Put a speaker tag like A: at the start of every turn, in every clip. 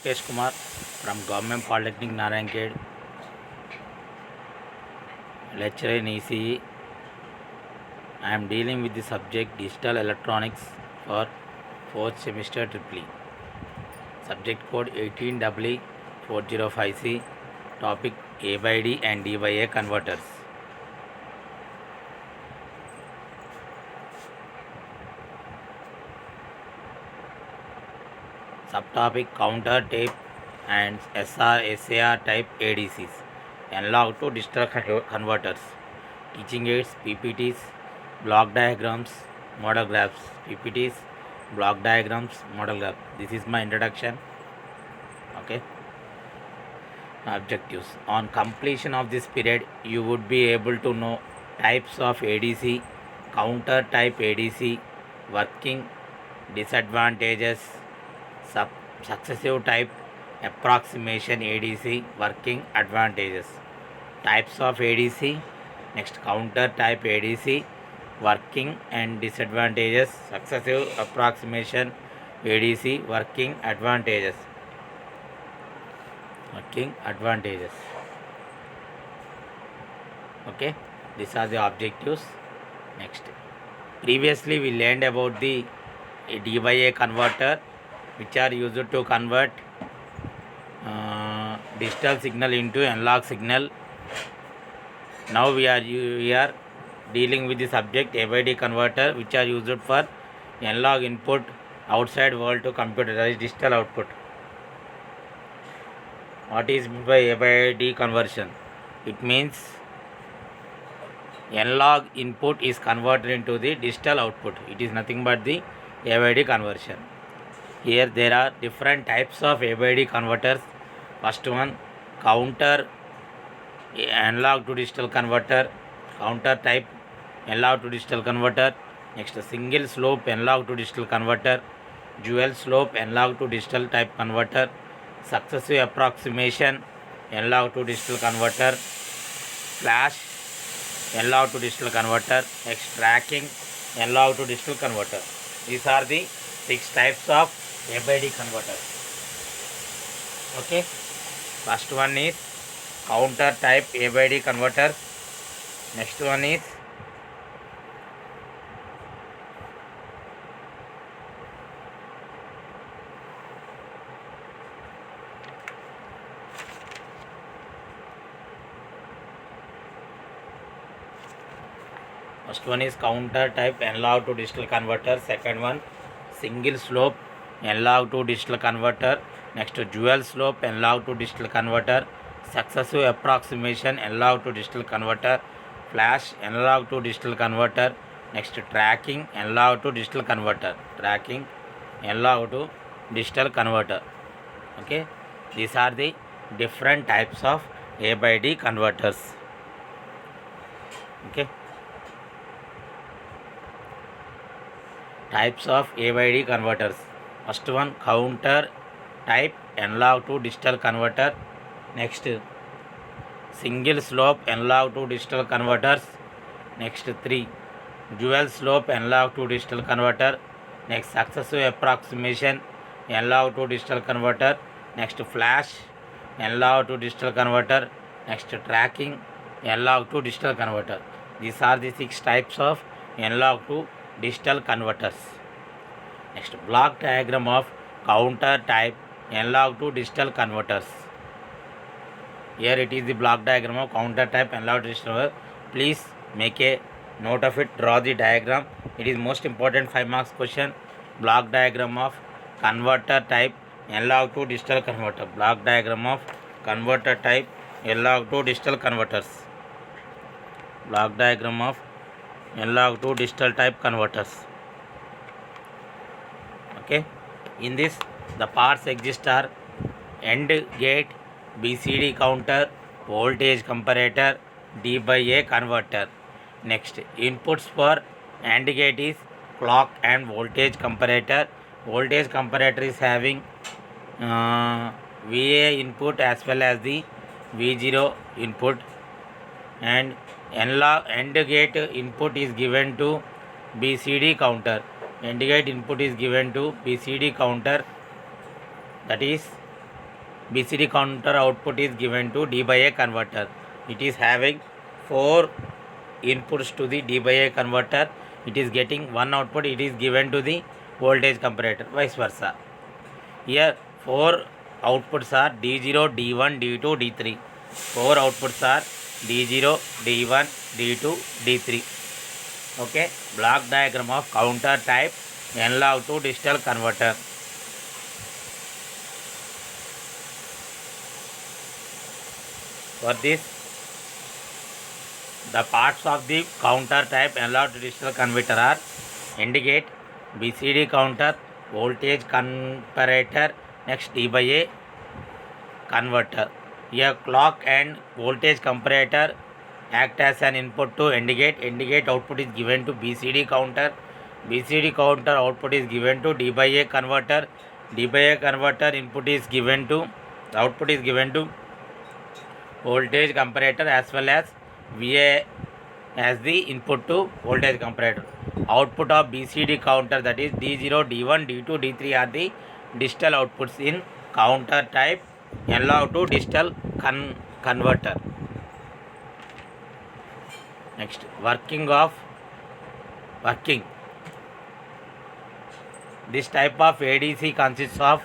A: Lokesh Kumar from Government Polytechnic Narayankhed, lecturer in ECE. I am dealing with the subject Digital Electronics for 4th semester Triple E. Subject code 18EE4050C. Topic A by D and D by A converters. Subtopic counter tape and SAR type ADCs. Analog to digital converters. Teaching aids, PPTs, block diagrams, model graphs. PPTs, block diagrams, model graph. This is my introduction. Okay. Objectives. On completion of this period, you would be able to know types of ADC, counter type ADC, working, disadvantages, successive type approximation ADC, working, advantages. Types of ADC, next counter type ADC, working and disadvantages, successive approximation ADC, working, advantages. Working advantages. Okay, these are the objectives. Next, previously we learned about the D by A converter, which are used to convert digital signal into analog signal. Now we are dealing with the subject A by D converter, which are used for analog input outside world to computer, that is digital output. What is by A by D conversion? It means analog input is converted into the digital output. It is nothing but the A by D conversion. Here there are different types of A by D converters. First one, counter analog to digital converter, counter type analog to digital converter. Next, single slope analog to digital converter, dual slope analog to digital type converter, successive approximation analog to digital converter, flash analog to digital converter, next tracking analog to digital converter. These are the 6 types of A by D converters. Okay, first one is counter type A by D converter. Next one is counter type analog to digital converter. Second one, single slope analog to digital converter. Next, dual slope analog to digital converter, successive approximation analog to digital converter, flash analog to digital converter. Next, tracking analog to digital converter, tracking analog to digital converter. Okay, these are the different types of A by D converters. Okay, types of A by D converters. First one, counter type analog to digital converter. Next, single slope analog to digital converters. Next, 3, dual slope analog to digital converter. Next, successive approximation analog to digital converter. Next, flash analog to digital converter. Next, tracking analog to digital converter. These are the 6 types of analog to digital converters. Next, block diagram of counter type analog to digital converters. Here it is the block diagram of counter type analog to digital converter. Please make a note of it, draw the diagram. It is most important 5 marks question. Block diagram of converter type analog to digital converter. Block diagram of converter type analog to digital converters. Block diagram of analog to digital type converters. Okay, in this the parts exist are AND gate, BCD counter, voltage comparator, D by A converter. Next, inputs for AND gate is clock and voltage comparator. Voltage comparator is having VA input as well as the V0 input, and AND gate input is given to BCD counter. AND gate input is given to BCD counter, that is BCD counter output is given to D by A converter. It is having 4 inputs to the D by A converter. It is getting one output. It is given to the voltage comparator, vice versa. Here 4 outputs are D0, D1, D2, D3. 4 outputs are D0, D1, D2, D3. Okay, block diagram of counter type analog to digital converter. For this, the parts of the counter type analog to digital converter are indicate BCD counter, voltage comparator, next D by A converter. Here clock and voltage comparator act as an input to indicate output is given to BCD counter. BCD counter output is given to D by A converter. D by A converter output is given to voltage comparator as well as VA as the input to voltage comparator. Output of BCD counter, that is D0, D1, D2, D3 are the digital outputs in counter type analog to digital converter. Next, working. This type of ADC consists of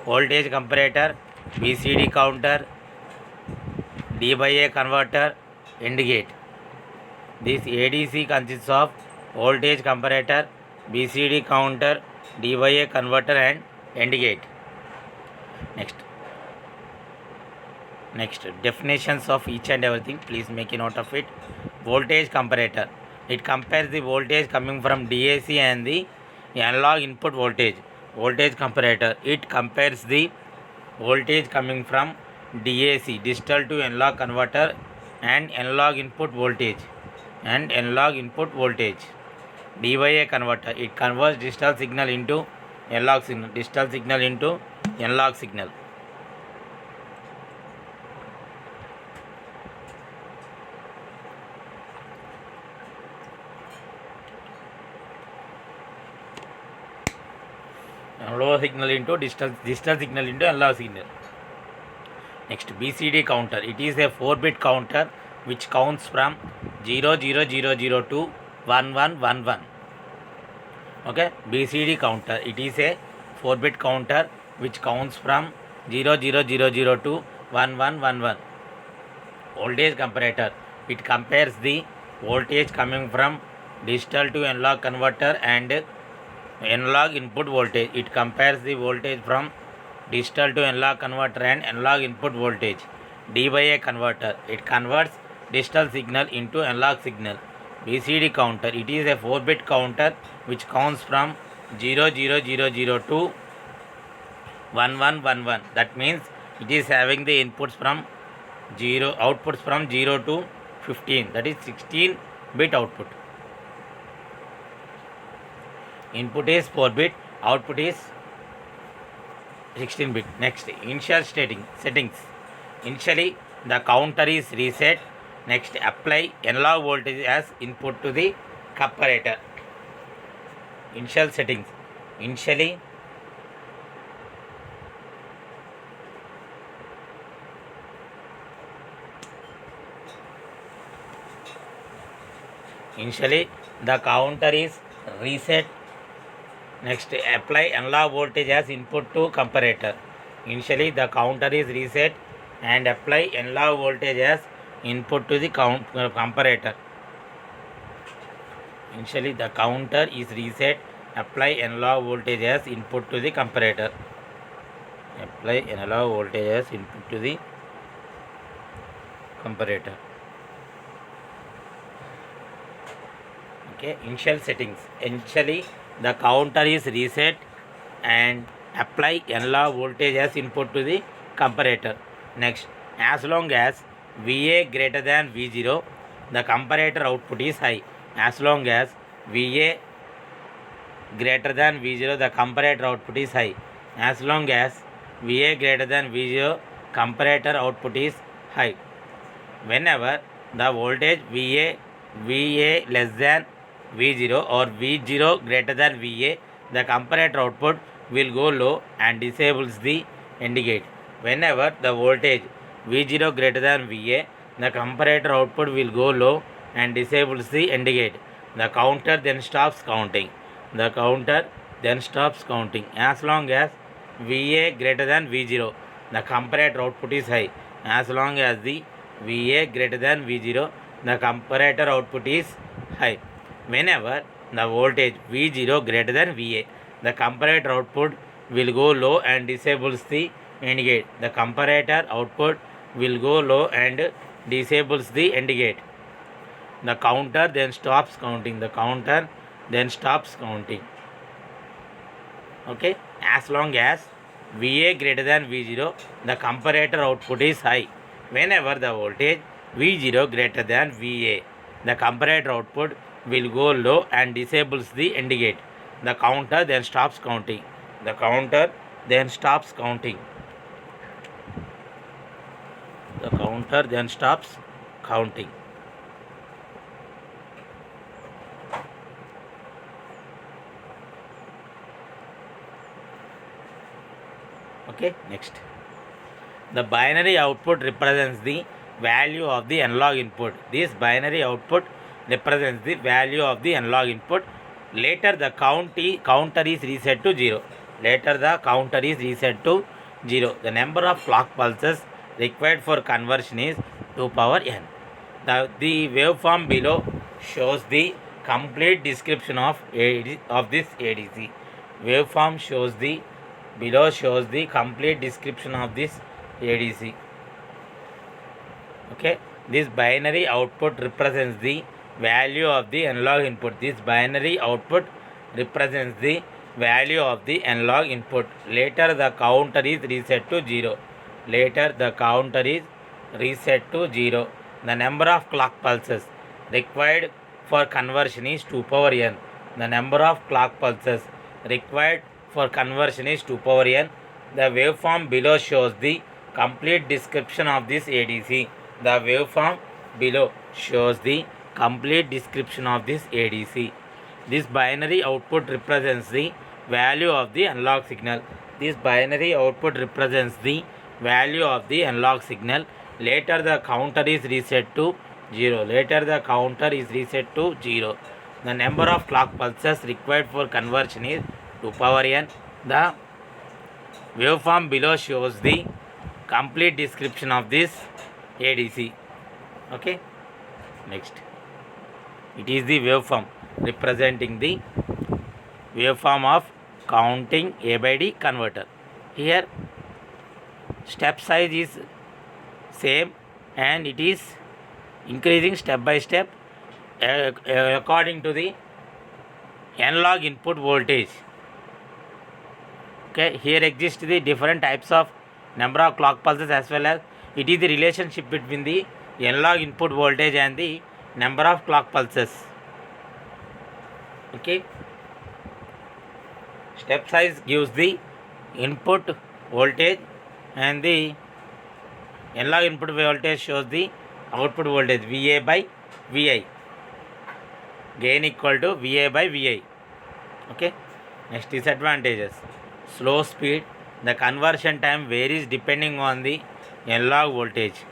A: voltage comparator, BCD counter, D by A converter, AND gate. This ADC consists of voltage comparator, BCD counter, D by A converter and AND gate. Next, definitions of each and everything. Please make a note of it. Voltage comparator. It compares the voltage coming from DAC and the analog input voltage. Voltage comparator. It compares the voltage coming from DAC, digital to analog converter, and analog input voltage. D by A converter. It converts digital signal into analog signal. 'analog signal into digital signal into analog signal. Next, BCD counter. It is a 4-bit counter which counts from 00000 to 1111. Okay, BCD counter. It is a 4-bit counter which counts from 0000 to 1111. Voltage comparator. It compares the voltage coming from digital to analog converter and analog input voltage. It compares the voltage from digital to analog converter and analog input voltage. D by A converter. It converts digital signal into analog signal. BCD counter. It is a 4-bit counter which counts from 0000 to 1111. That means it is having the inputs from outputs from 0 to 15. That is 16-bit output. Input is 4-bit, output is 16-bit. Next, initial settings. Initially, the counter is reset. Next, apply analog voltage as input to the comparator. Initial settings. Initially, the counter is reset. Next, apply analog voltage as input to comparator. Initially, the counter is reset and apply analog voltage as input to the comparator. Initially, the counter is reset. Apply analog voltage as input to the comparator. Okay, initial settings. Initially, the counter is reset and apply analog voltage as input to the comparator. Next, as long as VA greater than V0, the comparator output is high. As long as VA greater than V0, the comparator output is high. As long as VA greater than V0, comparator output is high. Whenever the voltage VA less than V0 or V0 greater than VA, the comparator output will go low and disables the AND gate. Whenever the voltage V0 greater than Va, the comparator output will go low and disables the AND gate. The counter then stops counting. The counter then stops counting. As long as Va greater than V0, the comparator output is high. As long as the Va greater than V0, the comparator output is high. Whenever the voltage V0 greater than Va, the comparator output will go low and disables the AND gate. The comparator output will go low and disables the AND gate. The counter then stops counting. The counter then stops counting. Okay, as long as Va greater than V0, the comparator output is high. Whenever the voltage V0 greater than Va, the comparator output will go low and disables the AND gate. The counter then stops counting. The counter then stops counting. The counter then stops counting. Okay, next. The binary output represents the value of the analog input. This binary output represents the value of the analog input. Later the counter is reset to 0. Later the counter is reset to 0. The number of clock pulses required for conversion is 2 power n. The waveform below shows the complete description of this ADC. Waveform shows the below shows the complete description of this ADC. Okay, this binary output represents the value of the analog input. This binary output represents the value of the analog input. Later the counter is reset to 0. Later the counter is reset to 0. The number of clock pulses required for conversion is 2 power n. The number of clock pulses required for conversion is 2 power n. The waveform below shows the complete description of this ADC. The waveform below shows the complete description of this ADC. This binary output represents the value of the analog signal. This binary output represents the value of the analog signal. Later the counter is reset to 0. Later the counter is reset to 0. The number of clock pulses required for conversion is 2 power n. The waveform below shows the complete description of this ADC. Okay, next. It is the waveform representing the waveform of counting A by D converter. Here step size is same and it is increasing step by step according to the analog input voltage. Okay, here exist the different types of number of clock pulses as well as it is the relationship between the analog input voltage and the number of clock pulses. Okay, step size gives the input voltage and the analog input voltage shows the output voltage Va by Vi. Gain equal to Va by Vi. Okay, next disadvantages. Slow speed. The conversion time varies depending on the analog voltage.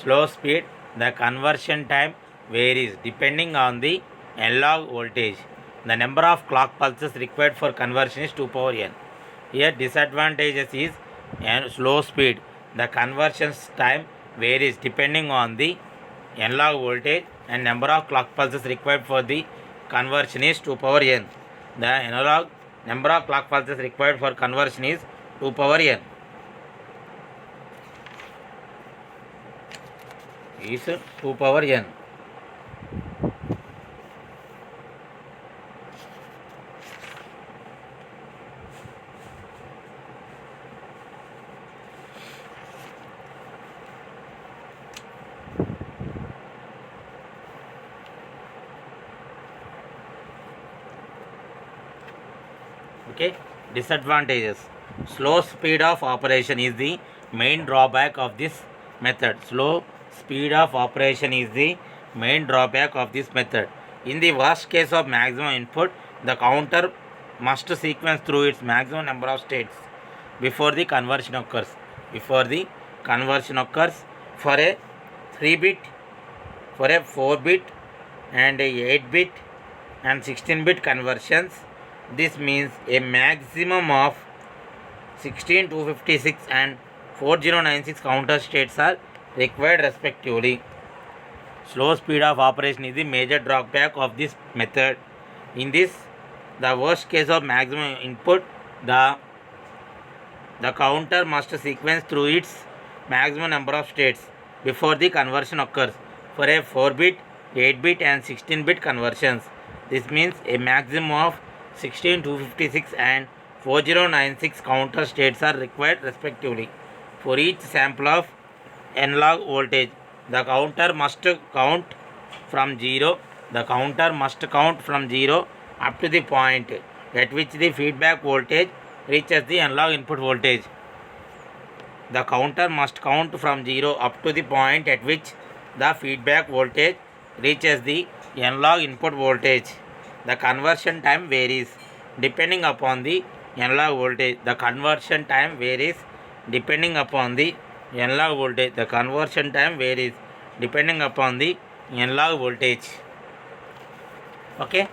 A: Slow speed. The conversion time varies depending on the analog voltage. The number of clock pulses required for conversion is 2 power n. Here disadvantages is slow speed. The conversion time varies depending on the analog voltage and number of clock pulses required for the conversion is 2 power n. The analog number of clock pulses required for conversion is 2 power n. Is 2 power n. Okay, disadvantages. Slow speed of operation is the main drawback of this method. Slow speed of operation is the main drawback of this method. In the worst case of maximum input, the counter must sequence through its maximum number of states before the conversion occurs. before the conversion occurs. For a 3-bit, for a 4-bit and a 8-bit and 16-bit conversions, this means a maximum of 16256 and 4096 counter states are required respectively. Slow speed of operation is the major drawback of this method. In this, the worst case of maximum input, the counter must sequence through its maximum number of states before the conversion occurs. For a 4-bit, 8-bit and 16-bit conversions, this means a maximum of 16256 and 4096 counter states are required respectively. For each sample of analog voltage, the counter must count from 0. The counter must count from 0 up to the point at which the feedback voltage reaches the analog input voltage. The counter must count from 0 up to the point at which the feedback voltage reaches the analog input voltage. The conversion time varies depending upon the analog voltage. The conversion time varies depending upon the analog voltage. The conversion time varies depending upon the analog voltage. Okay,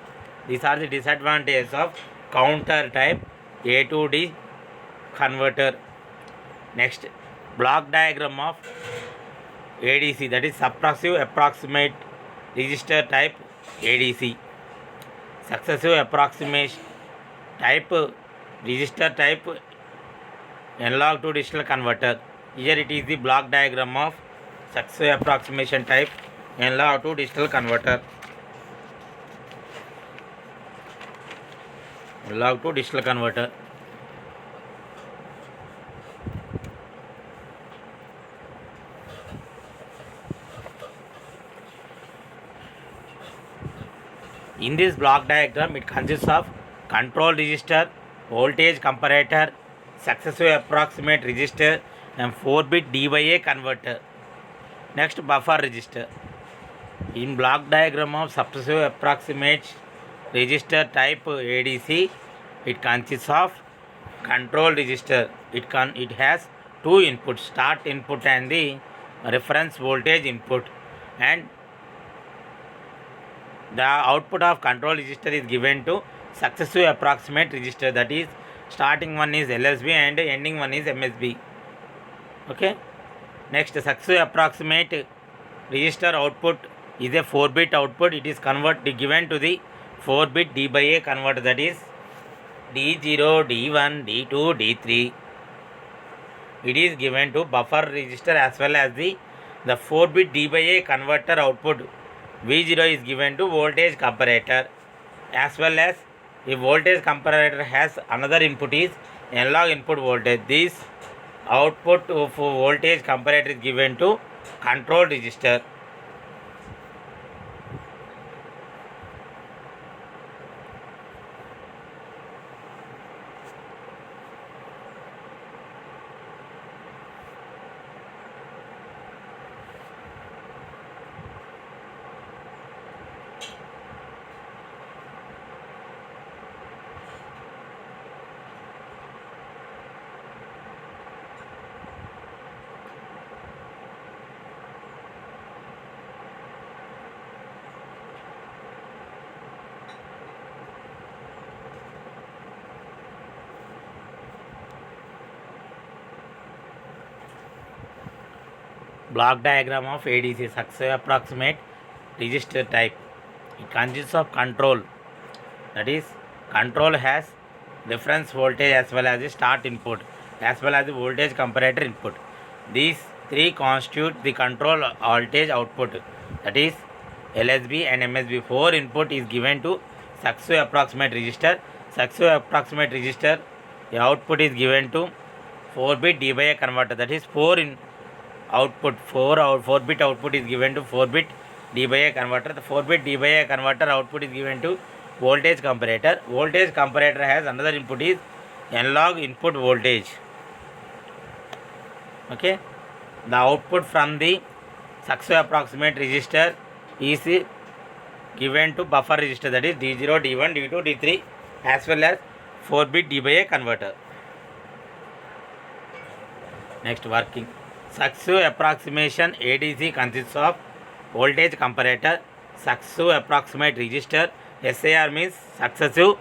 A: these are the disadvantages of counter type A to D converter. Next, block diagram of ADC, that is successive approximate register type ADC. Successive approximation type register type analog to digital converter. Here it is the block diagram of successive approximation type analog to digital converter. Analog to digital converter. In this block diagram, it consists of control register, voltage comparator, successive approximate register and 4-bit D/A converter. Next, buffer register. In block diagram of successive approximate register type ADC, it consists of control register. It has two inputs, start input and the reference voltage input, and the output of control register is given to successive approximate register, that is starting one is LSB and ending one is MSB. Okay. Next, successive approximate register output is a 4-bit output. It is given to the 4-bit D/A converter, that is D0, D1, D2, D3. It is given to buffer register as well as the 4-bit D/A converter output. V0 is given to voltage comparator, as well as the voltage comparator has another input is analog input voltage. This output of voltage comparator is given to control register. Block diagram of ADC, successive approximate register type. It consists of control, that is control has reference voltage as well as the start input as well as the voltage comparator input. These three constitute the control voltage output, that is LSB and MSB. 4 input is given to successive approximate register. Successive approximate register, the output is given to 4-bit D/A converter, that is 4 in output, 4-bit output is given to 4-bit D/A converter. The 4-bit D/A converter output is given to voltage comparator. Voltage comparator has another input is analog input voltage. Okay, the output from the successive approximate register is given to buffer register, that is D0, D1, D2, D3 as well as 4-bit D/A converter. Next, working. Successive approximation ADC consists of voltage comparator, successive approximate resistor. SAR means successive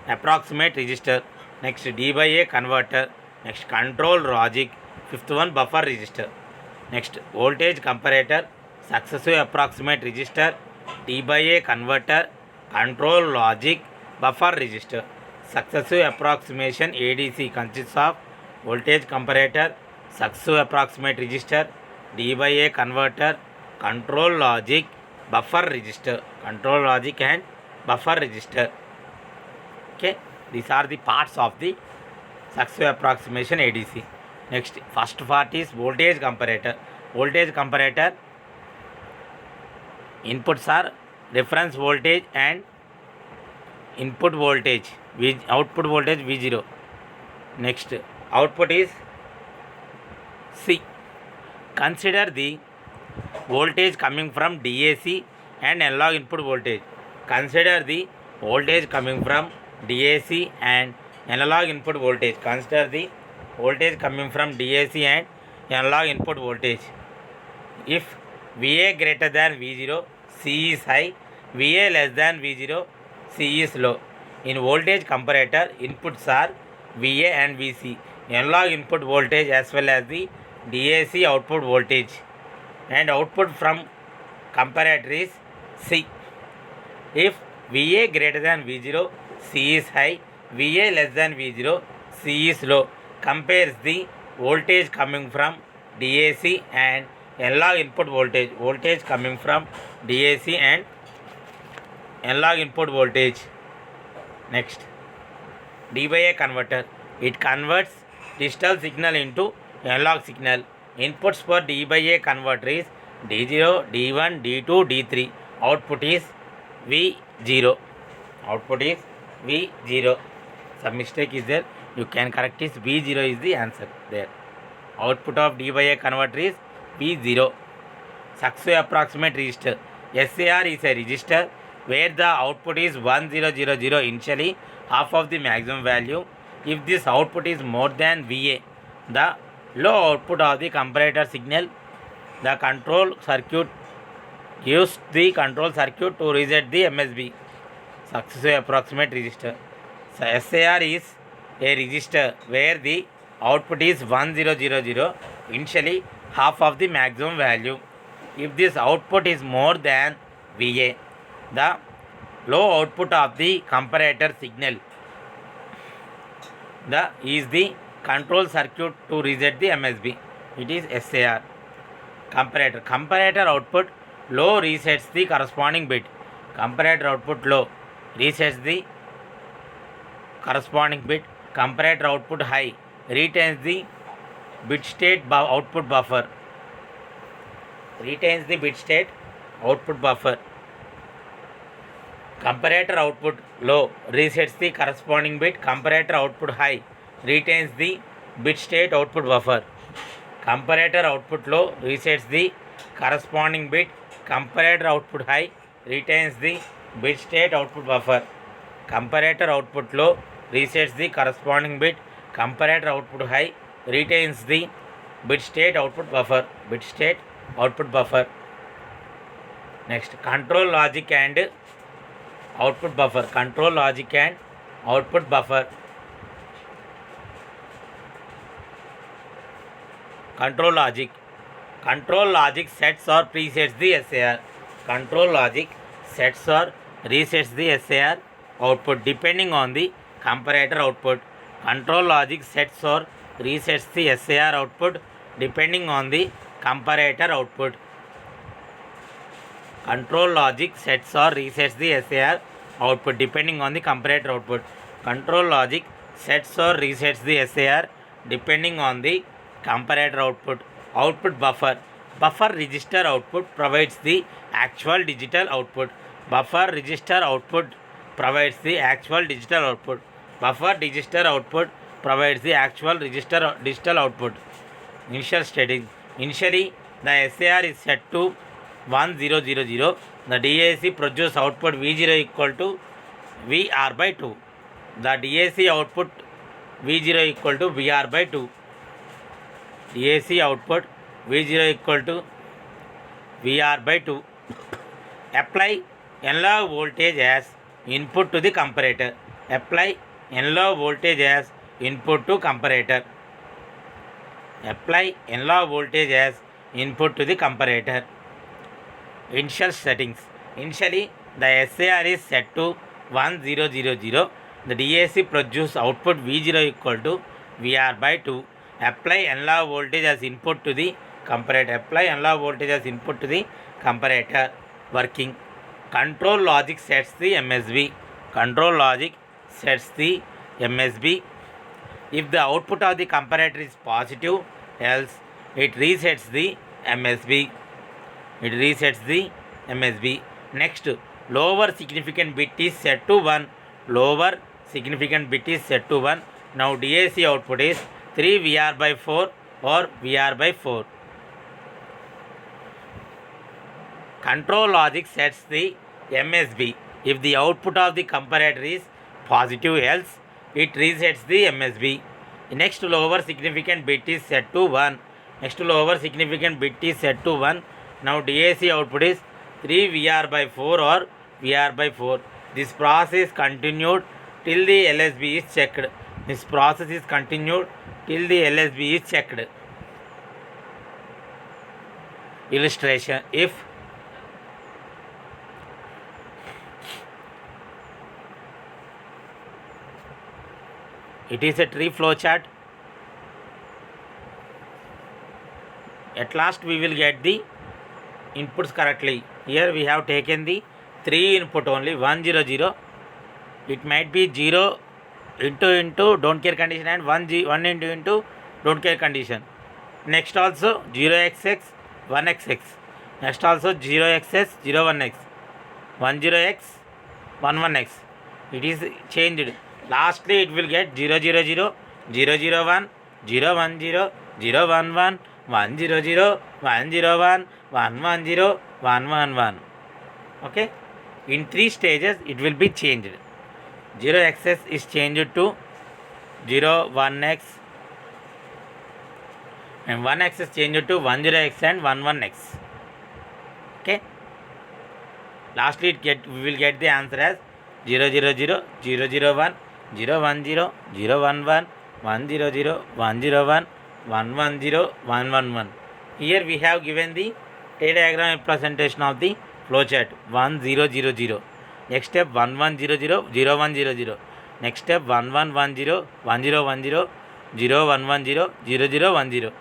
A: approximate resistor. Next, D by A converter. Next, control logic. Fifth one, buffer resistor. Next, voltage comparator, successive approximate resistor, D by A converter, control logic, buffer resistor. Successive approximation ADC consists of voltage comparator, successive approximate resistor, D by A converter, control logic, buffer resistor. Control logic and buffer resistor. Okay, these are the parts of the successive approximation ADC. Next, first part is voltage comparator. Voltage comparator inputs are reference voltage and input voltage, output voltage V0. Next, output is C. Consider the voltage coming from DAC and analog input voltage. Consider the voltage coming from DAC and analog input voltage. Consider the voltage coming from DAC and analog input voltage. If VA greater than V0, C is high. VA less than V0, C is low. In voltage comparator, inputs are VA and VC. Analog input voltage as well as the DAC output voltage. And output from comparator is C. If VA greater than V0, C is high. VA less than V0, C is low. Compares the voltage coming from DAC and analog input voltage. Voltage coming from DAC and analog input voltage. Next, D by A converter. It converts digital signal into analog signal. Inputs for D by A converter is D0, D1, D2, D3. Output is V0. Output is V0. Some mistake is there. You can correct this. V0 is the answer there. Output of D by A converter is V0. Successive approximate resistor. SAR is a resistor where the output is 1000 initially, half of the maximum value. If this output is more than VA, the low output of the comparator signal, the control circuit used the control circuit to reset the MSB. Successive approximate resistor. So SAR is a resistor where the output is 1000 initially, half of the maximum value. If this output is more than VA, the low output of the comparator signal is the control circuit to reset the MSB. It is SAR. Comparator. Comparator output low resets the corresponding bit. Comparator output low resets the corresponding bit. Comparator output high retains the bit state output buffer. Retains the bit state output buffer. Comparator output low resets the corresponding bit. Comparator output high retains the bit state output buffer. Comparator output low resets the corresponding bit. Comparator output high retains the bit state output buffer. Comparator output low resets the corresponding bit. Comparator output high retains the bit state output buffer. Bit state output buffer. Next, control logic and output buffer. Control logic and output buffer. Control logic. Control logic sets or presets the SAR. Control logic sets or resets the SAR output depending on the comparator output. Control logic sets or resets the SAR output depending on the comparator output. Control logic sets or resets the SAR output depending on the comparator output. Control logic sets or resets the SAR depending on the comparator output. Output buffer. Buffer register output provides the actual digital output. Buffer register output provides the actual digital output. Buffer register output provides the actual register digital output. Initial setting. Initially, the SAR is set to 1000. The DAC produce output V0 equal to VR by 2. The DAC output V0 equal to VR by 2. DAC output V0 equal to VR by 2. Apply analog voltage as input to the comparator. Apply analog voltage as input to comparator. Apply analog voltage as input to the comparator. Initial settings. Initially, the SAR is set to 1000. The DAC produce output V0 equal to VR by 2. Apply analog voltage as input to the comparator. Apply analog voltage as input to the comparator. Working. Control logic sets the MSB. Control logic sets the MSB. If the output of the comparator is positive, else it resets the MSB. It resets the MSB. Next, lower significant bit is set to 1. Lower significant bit is set to 1. Now DAC output is 3 VR by 4 or VR by 4. Control logic sets the MSB. If the output of the comparator is positive, else it resets the MSB. Next, lower significant bit is set to 1. Next, lower significant bit is set to 1. Now DAC output is 3 VR by 4 or VR by 4. This process continued till the LSB is checked. This process is continued till the LSB is checked. Illustration. If it is a tree flow chart, at last we will get the inputs correctly. Here we have taken the 3 input only, 1 0 0. It might be 0 into don't care condition and 1 into don't care condition. Next also 0xx 1xx. Next also 0xx 01x 10x 11x. It is changed. Lastly it will get 0 0 0 0 0 1 0 1 0 0 1 1 1 0 0 1 0 1 1 1 0 1 1 1. Okay, in 3 stages it will be changed. 0xx is changed to 0 1x and 1x is changed to 10x and 11x. Okay, lastly we will get the answer as 0 0 0 0 0 1 0 1 0 0 1 1 1 0 0 1 0 1 1 1 0 1 1 1. Here we have given the T diagram representation of the flowchart 1 0 0 0. Next step 1 1 0 0 0 1 0 0. Next step 1 1 1 0 1 0 1 0 0 1 1 0 0 0 1 0.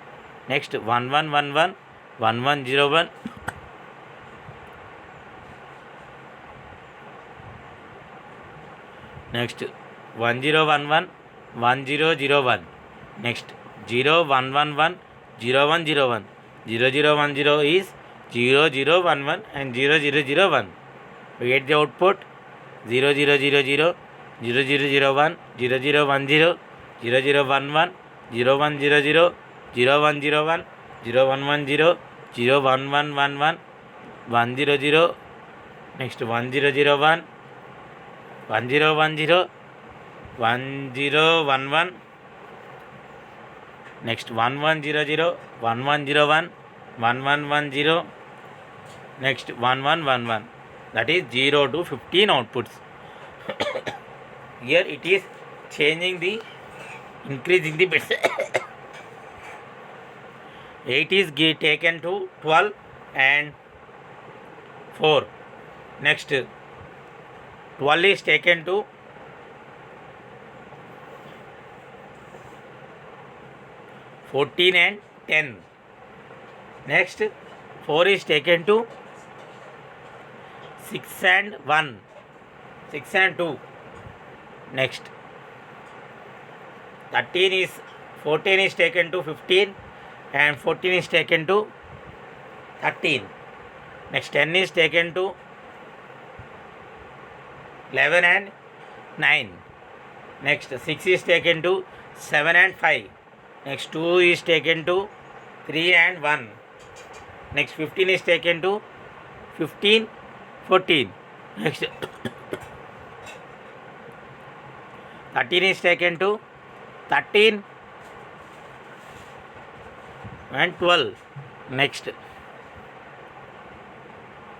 A: Next 1 1 1 1 1 1 0 1. Next 1 0 1 1 1 0 0 1. Next 0 1 1 1 0 1 0 1. 0 0 1 0 is 0 0 1 1 and 0 0 0 1. We get the output 0 0 0 0 0 0 0 1 0 0 1 0 0 0 1 1 0 1 0 0 0 1 0 1 0 1 1 0 0 1 1 1 1 1 0 0. Next 1 0 0 1 1 0 1 0 1 0 1 1. Next 1 1 0 0 1 1 0 1 1 1 1 0. Next 1 1 1 1. That is 0 to 15 outputs. Here it is changing the increasing the bits. 8 is taken to 12 and 4. Next 12 is taken to 14 and 10. Next 4 is taken to 6 and 1, 6 and 2. Next 14 is taken to 15 and 14 is taken to 13. Next 10 is taken to 11 and 9. Next 6 is taken to 7 and 5. Next 2 is taken to 3 and 1. Next 15 is taken to 15, 14. Next 13 is taken to 13, and 12. Next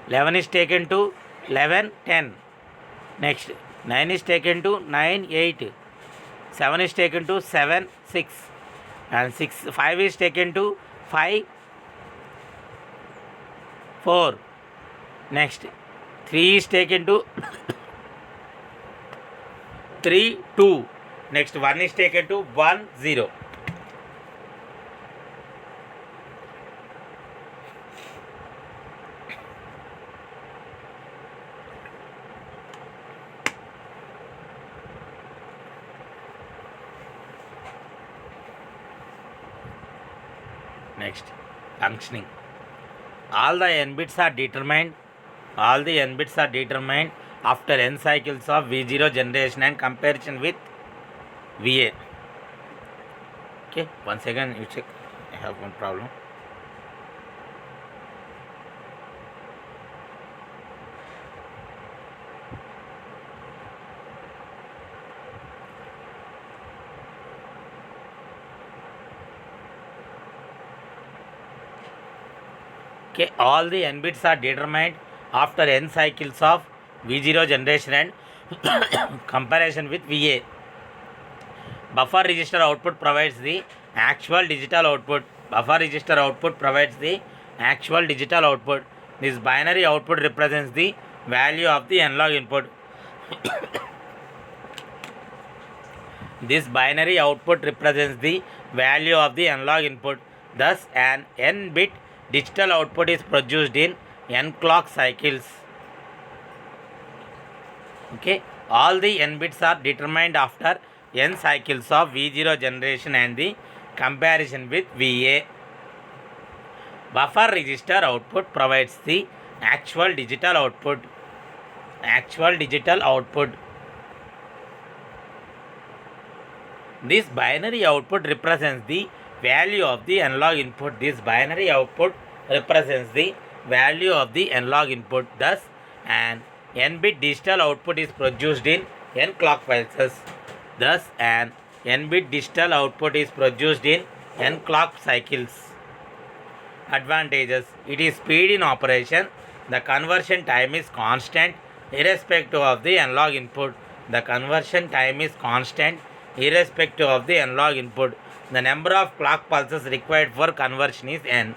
A: 11 is taken to 11, 10. Next 9 is taken to 9, 8. 7 is taken to 7, 6. And 5 is taken to 5, 4. Next 3 is taken to 3, 2. Next 1 is taken to 1, 0. Next, functioning. All the n bits are determined after n cycles of V0 generation and comparison with VA. Okay, once again you check. I have one problem. Okay, all the n bits are determined after n cycles of V0 generation and comparison with VA. Buffer register output provides the actual digital output. This binary output represents the value of the analog input. Thus, an n-bit digital output is produced in n clock cycles. Okay, all the n bits are determined after n cycles of V0 generation and the comparison with VA. Buffer register output provides the actual digital output. This binary output represents the value of the analog input. Thus, an n-bit digital output is produced in n clock cycles. Advantages: it is speed in operation. The conversion time is constant irrespective of the analog input. The number of clock pulses required for conversion is n.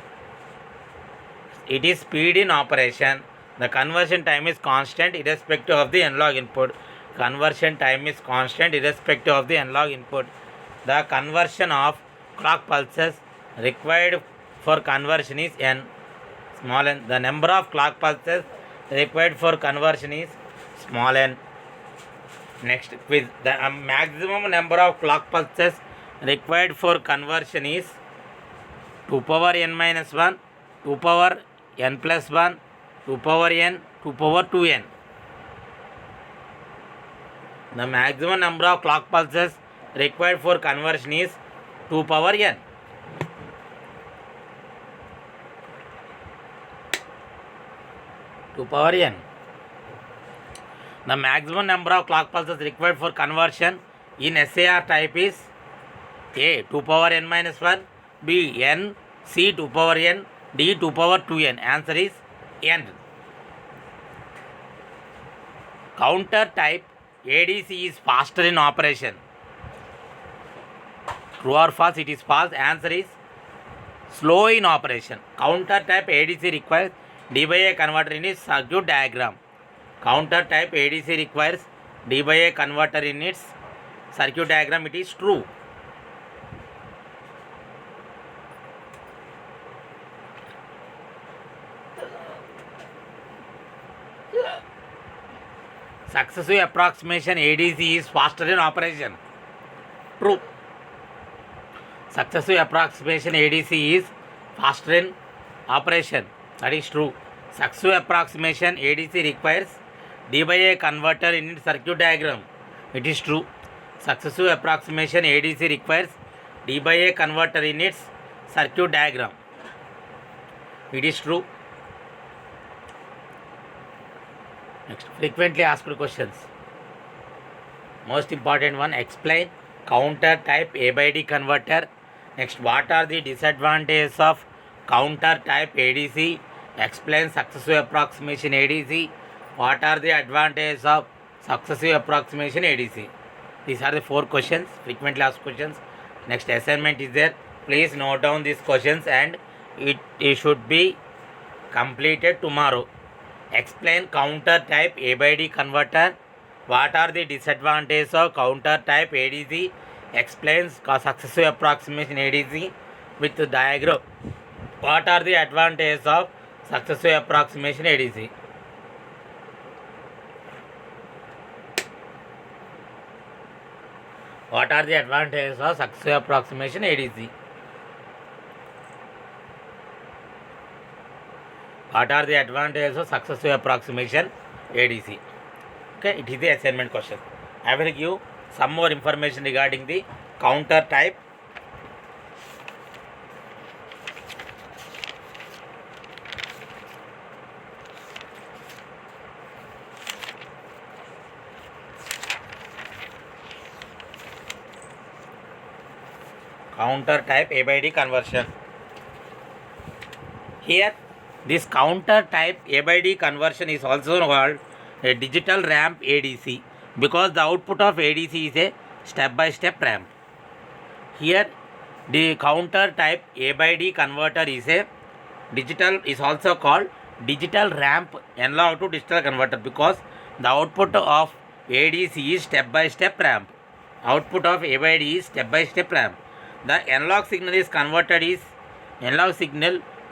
A: It is speed in operation. The conversion time is constant irrespective of the analog input. The conversion of clock pulses required for conversion is n, small n. The number of clock pulses required for conversion is small n. Next quiz. The maximum number of clock pulses required for conversion is 2 power n minus 1, 2 power n plus 1, 2 power n, 2 power 2n. The maximum number of clock pulses required for conversion is 2 power n. The maximum number of clock pulses required for conversion in SAR type is A 2 power n minus 1, B n, C 2 power n, D 2 power 2n. Answer is n. Counter type ADC is faster in operation. True or false? It is false. Answer is slow in operation. Counter type ADC requires D by A converter in its circuit diagram. It is true. Successive approximation ADC is faster in operation. True. Successive approximation ADC is faster in operation. That is true. Successive approximation ADC requires D by A converter in its circuit diagram. It is true. Successive approximation ADC requires D by A converter in its circuit diagram. It is true. Next, frequently asked questions. Most important one, explain counter type A by D converter Next, what are the disadvantages of counter type ADC? Explain successive approximation ADC. What are the advantages of successive approximation ADC? These are the 4 questions, frequently asked questions. Next assignment is there. Please note down these questions and it should be completed tomorrow. Explain counter type A by D converter. What are the disadvantages of counter type ADC? Explains successive approximation ADC with the diagram. What are the advantages of successive approximation ADC? What are the advantages of successive approximation ADC? What are the advantages of successive approximation ADC? Okay, it is the assignment question. I will give some more information regarding the counter type. Counter type A by D conversion. Here, this counter type A by D conversion is also called a digital ramp ADC because the output of ADC is a step-by-step ramp. Here, the counter type A by D converter is also called digital ramp analog to digital converter because the output of ADC is step-by-step ramp. Output of A by D is step-by-step ramp. The analog signal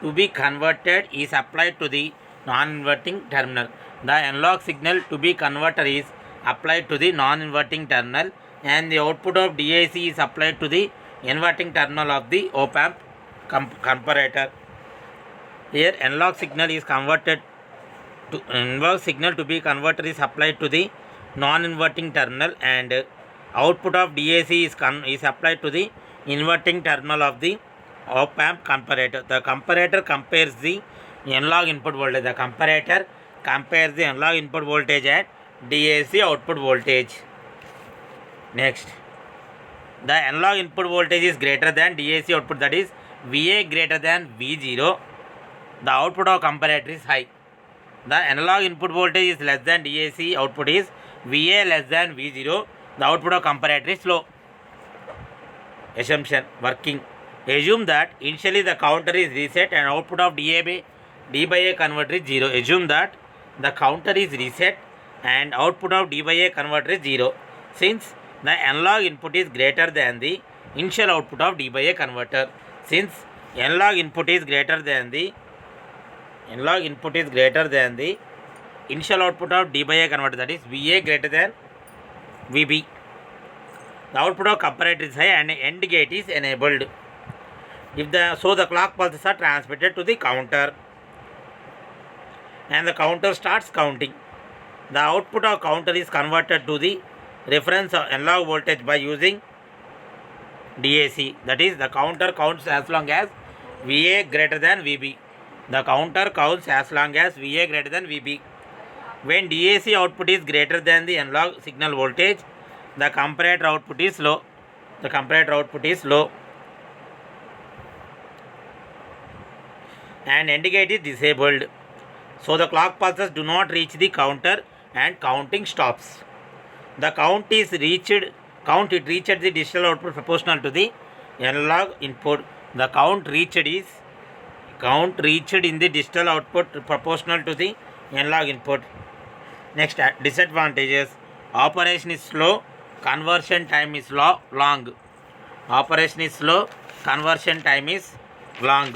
A: to be converted is applied to the non-inverting terminal. The analog signal to be converted is applied to the non-inverting terminal and the output of DAC is applied to the inverting terminal of the op-amp comparator. Here analog signal to be converted is applied to the non-inverting terminal and output of DAC is applied to the inverting terminal of the op-amp comparator. The comparator compares the analog input voltage. The comparator compares the analog input voltage and DAC output voltage. Next, the analog input voltage is greater than DAC output, that is VA greater than V0. The output of comparator is high. The analog input voltage is less than DAC output is VA less than V0. The output of comparator is low. Assumption working. Assume that initially the counter is reset and output of D by A converter is 0. Assume that the counter is reset and output of D by A converter is 0. Since the analog input is greater than the initial output of D by A converter. Since analog input is greater than the initial output of D by A converter, that is VA greater than VB. The output of comparator is high and AND gate is enabled. So the clock pulses are transmitted to the counter and the counter starts counting. The output of counter is converted to the reference analog voltage by using DAC. That is, the counter counts as long as VA greater than VB. The counter counts as long as VA greater than VB. When DAC output is greater than the analog signal voltage, the comparator output is low. And AND gate is disabled. So the clock pulses do not reach the counter and counting stops. The count reached the digital output proportional to the analog input. The count reached in the digital output proportional to the analog input. Next, disadvantages. Operation is slow. Conversion time is long. Operation is slow. Conversion time is long.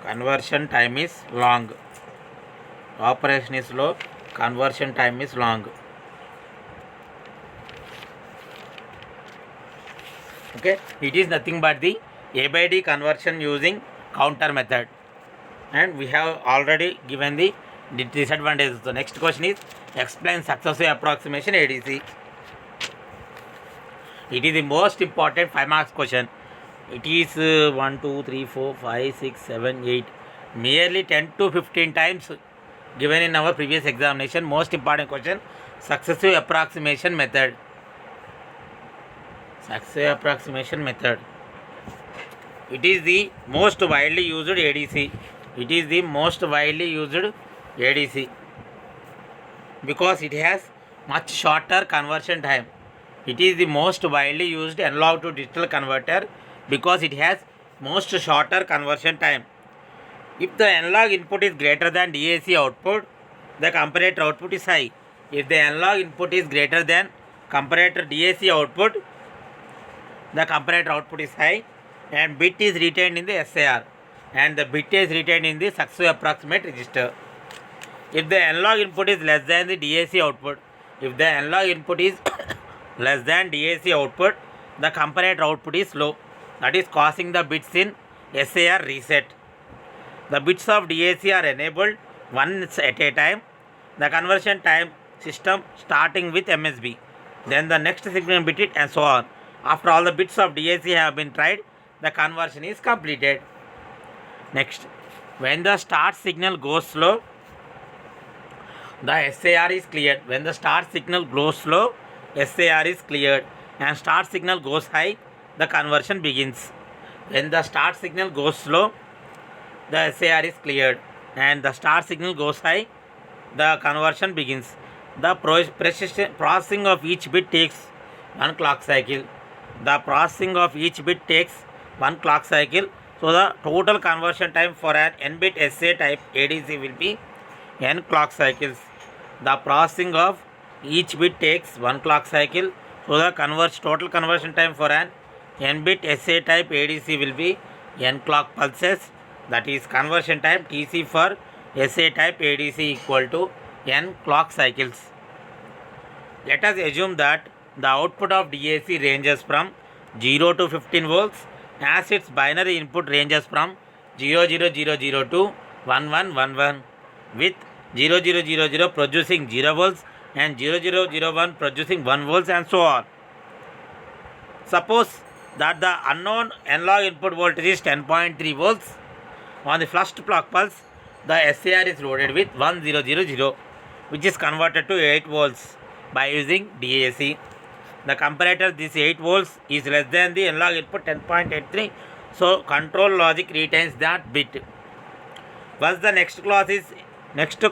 A: Conversion time is long. Operation is slow. Conversion time is long. Okay, it is nothing but the A by D conversion using counter method, and we have already given the disadvantages. The next question is explain successive approximation ADC. It is the most important 5 marks question. It is 1, 2, 3, 4, 5, 6, 7, 8, merely 10 to 15 times given in our previous examination. Most important question, successive approximation method. Saxo approximation method. It is the most widely used ADC. It is the most widely used ADC because it has much shorter conversion time. It is the most widely used analog to digital converter because it has most shorter conversion time. If the analog input is greater than DAC output, the comparator output is high. If the analog input is greater than comparator DAC output, the comparator output is high and bit is retained in the SAR and the bit is retained in the Saxo approximate register. If the analog input is less than the DAC output, if the analog input is less than DAC output, the comparator output is low. That is causing the bits in SAR reset. The bits of DAC are enabled once at a time. The conversion time system starting with MSB. Then the next signal bit and so on. After all the bits of DAC have been tried, the conversion is completed. Next, when the start signal goes slow, the SAR is cleared. When the start signal goes slow, SAR is cleared and start signal goes high, the conversion begins. When the start signal goes slow, the SAR is cleared and the start signal goes high, the conversion begins. The processing of each bit takes one clock cycle. The processing of each bit takes one clock cycle. So the total conversion time for an n-bit SA type ADC will be n clock cycles. The processing of each bit takes one clock cycle. So the total conversion time for an n-bit SA type ADC will be n clock pulses. That is conversion time TC for SA type ADC equal to n clock cycles. Let us assume that the output of DAC ranges from 0 to 15 volts as its binary input ranges from 0000 to 1111 with 0000 producing 0 volts and 0001 producing 1 volts and so on. Suppose that the unknown analog input voltage is 10.3 volts. On the first clock pulse, the SAR is loaded with 1000 which is converted to 8 volts by using DAC. The comparator this 8 volts is less than the analog input 10.83, so control logic retains that bit. Once the next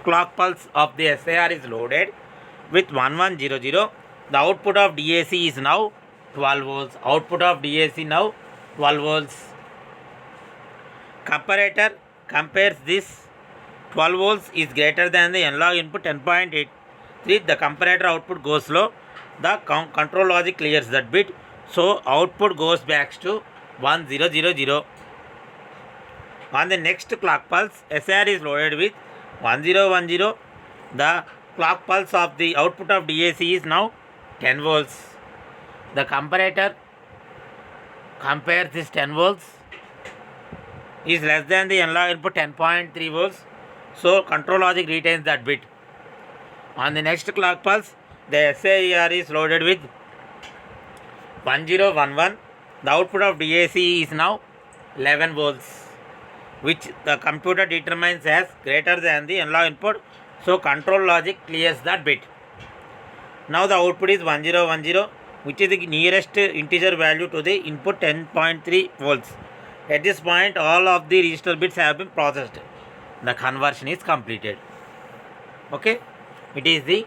A: clock pulse of the SAR is loaded with 1100, the output of DAC is now 12 volts. Output of DAC now 12 volts. Comparator compares this 12 volts is greater than the analog input 10.83. The comparator output goes low. The control logic clears that bit. So output goes back to 1000. On the next clock pulse, SAR is loaded with 1010. The clock pulse of the output of DAC is now 10 volts. The comparator compares this 10 volts is less than the analog input 10.3 volts. So control logic retains that bit. On the next clock pulse, the SAR is loaded with 1011. The output of DAC is now 11 volts, which the computer determines as greater than the analog input. So control logic clears that bit. Now the output is 1010, which is the nearest integer value to the input 10.3 volts. At this point, all of the register bits have been processed. The conversion is completed. Okay, it is the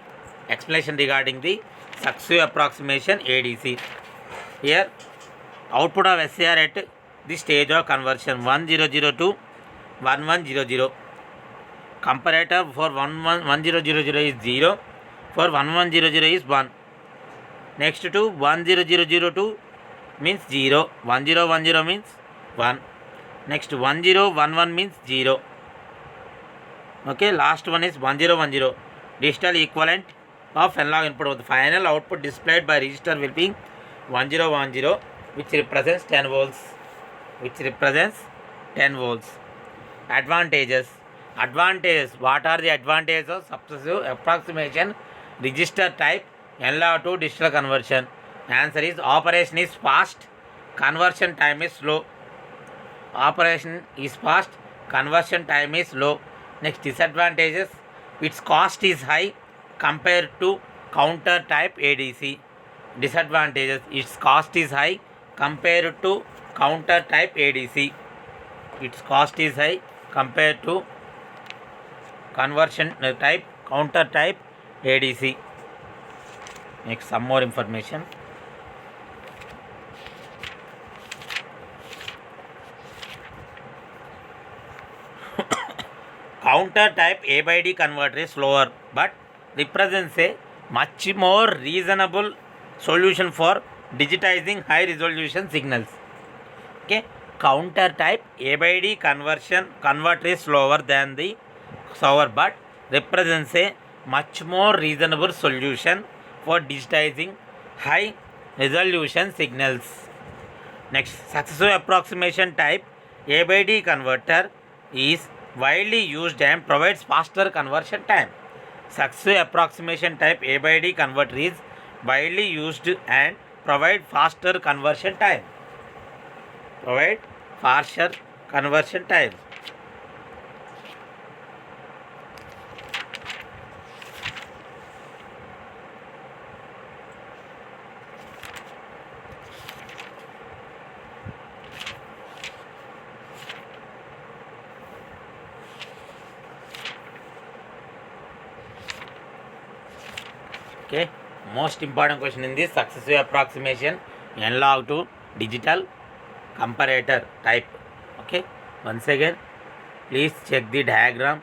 A: explanation regarding the Saxo approximation ADC. Here, output of SAR at the stage of conversion 1000 to 1100. Comparator for 1000 is 0, for 1100 is 1. Next to 10002 means 0, 1010 means 1. Next 1011 means 0. Okay, last one is 1010. Digital equivalent of analog input. The final output displayed by register will be 1010, which represents 10 volts. Advantages. What are the advantages of successive approximation register type analog to digital conversion? Answer is operation is fast, conversion time is slow. Operation is fast, conversion time is low. Next, disadvantages. Its cost is high compared to counter type ADC. Disadvantages: its cost is high compared to counter type ADC. Its cost is high compared to conversion type counter type ADC. Next, some more information. Counter type A by D converter is slower but represents a much more reasonable solution for digitizing high resolution signals. Okay, counter type A by D converter is slower than the slower but represents a much more reasonable solution for digitizing high resolution signals. Next, successive approximation type A by D converter is widely used and provides faster conversion time. Successive approximation type A by D converter is widely used and provide faster conversion time. Provide faster conversion time. Okay, most important question in this successive approximation analog to digital comparator type. Okay, once again please check the diagram,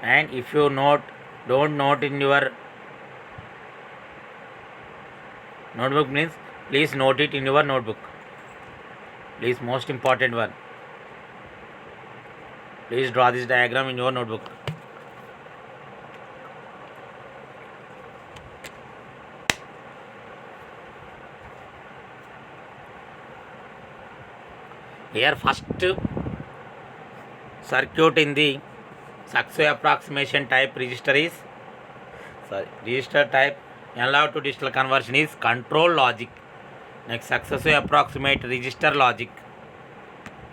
A: and if you don't note in your notebook means please note it in your notebook. Please, most important one, please draw this diagram in your notebook. Here first circuit in the successive approximation type register type analog to digital conversion is control logic. Next, successive approximate register logic.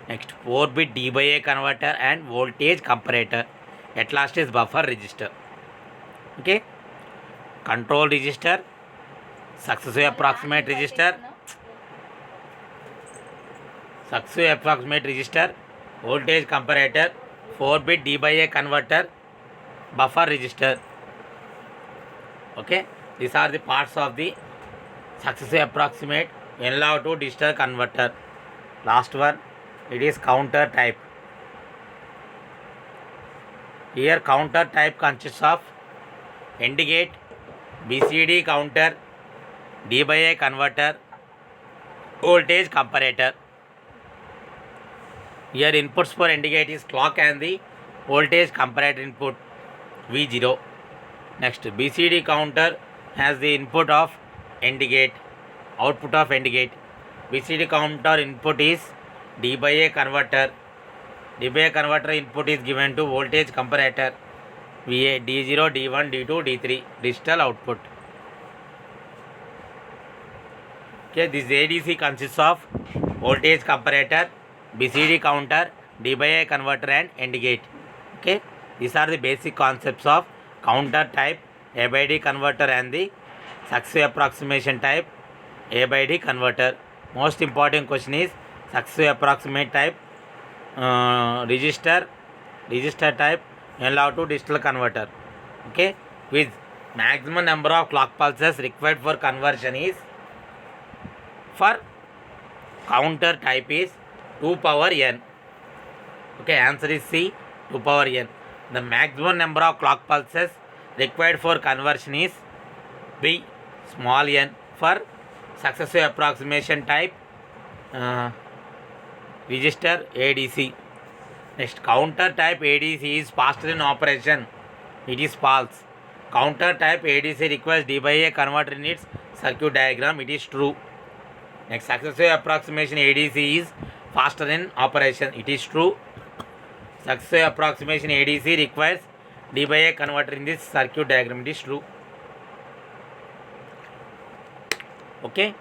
A: Next, 4-bit D by A converter and voltage comparator. At last is buffer register. Okay, control register, successive approximate register, successive approximate register, voltage comparator, 4-bit D by A converter, buffer register. Okay, these are the parts of the successive approximate analog to digital converter. Last one, it is counter type. Here counter type consists of AND gate, BCD counter, D by A converter, voltage comparator. Here inputs for AND gate is clock and the voltage comparator input V0. Next, BCD counter has the input of AND gate, output of AND gate. BCD counter input is D by A converter. D by A converter input is given to voltage comparator VA D0, D1, D2, D3 digital output. Okay, this ADC consists of voltage comparator, BCD counter, D by A converter and AND gate. Okay, these are the basic concepts of counter type A by D converter and the successive approximation type A by D converter. Most important question is successive approximate type register type analog to digital converter. Okay, with maximum number of clock pulses required for conversion is, for counter type is 2 power n. Okay, answer is C, 2 power n. The maximum number of clock pulses required for conversion is B, small n, for successive approximation type register ADC. Next, counter type ADC is faster in operation. It is false. Counter type ADC requires D by A converter in its circuit diagram. It is true. Next, successive approximation ADC is faster in operation. It is true. Successive approximation ADC requires D by A converter in this circuit diagram. It is true. Okay,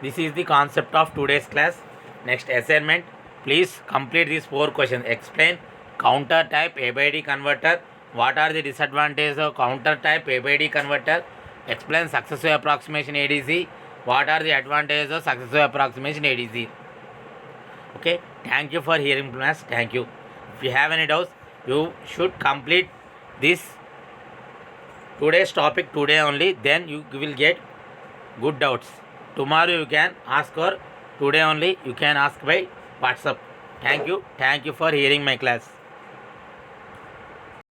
A: this is the concept of today's class. Next assignment, please complete these 4 questions. Explain counter type A by D converter. What are the disadvantages of counter type A by D converter? explain successive approximation ADC. What are the advantages of successive approximation ADC? Okay, thank you for hearing class. Thank you. If you have any doubts, you should complete this today's topic today only, then you will get good doubts. Tomorrow you can ask, or today only you can ask by WhatsApp. Thank you for hearing my class.